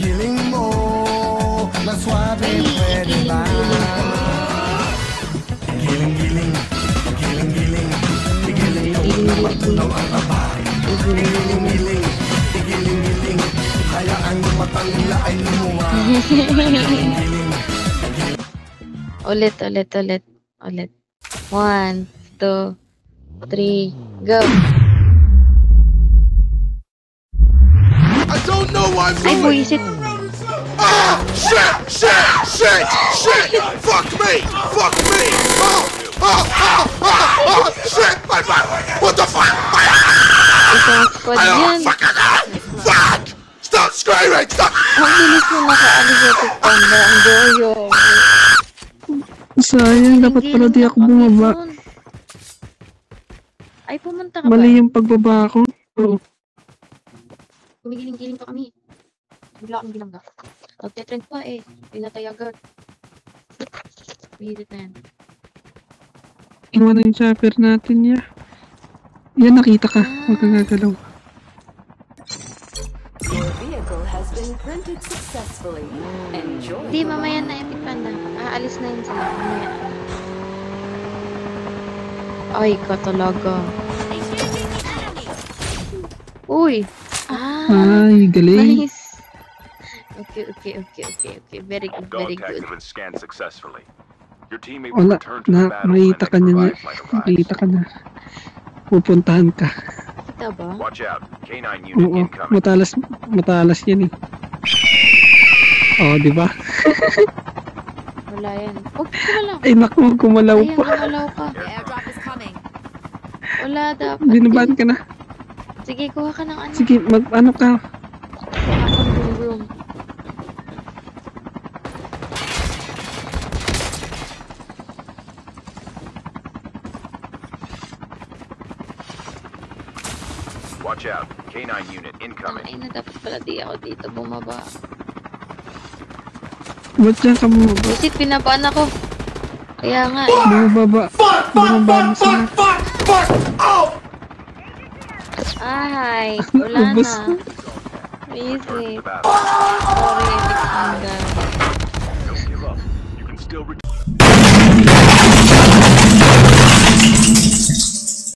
Giling-giling mo na suabe pwede ba? Giling-giling, giling-giling, giling mo na matunaw ang abay. Giling-giling, giling-giling, hayaan mo matang nila ay lumuwa. Ulit. 1, 2, 3, go! I don't know what I'm Ay, doing! buisit! Ah! Shit! Fuck me! Shit! My bad! What the fuck? Isang squad yan! Fuck! Stop screaming! Stop! Ang bilis mo nakaalis sa Panda. Ang doyo. Sayang, dapat pala di ako bumaba. Ay, pumunta ka ba? Mali yung pagbaba ko. Oo. Gumigiling-giling pa kami. Wala akong bilangga. Nagtetrend pa eh. Pinatay agad. Pihilit na yan. Inuwa na yung chopper natin niya. Yan, nakita ka. Huwag kang gagalaw. Your vehicle has been printed successfully. Enjoy. Hindi, mamaya na Epic Panda. Aalis na yun sila. Mamaya. Ay, ka talaga. Uy! Ay, galing. Nice! Okay. Very good. Wala, makita ka niya. Makita ka na. Pupuntahan ka. Kita ba? Oo, matalas yan eh. Oo, di ba? Wala yan. Huwag kumalaw. Ay, naku, gumalaw Ayan, pa. gumalaw ka. Wala, dapat. Binaban ka na. Sige, kuha ka ng ano. Sige, ano ka. Room. Watch out. K9 unit incoming. Ay na, dapat pala di ako dito bumaba. Ba't dyan ka bumaba? Busit, pinabaan ako. Kaya nga eh. Bumaba. Bumaba mo sila. Ay, wala Ubus na. na. Easy. Sorry, Epic Panda. Don't give up. You can still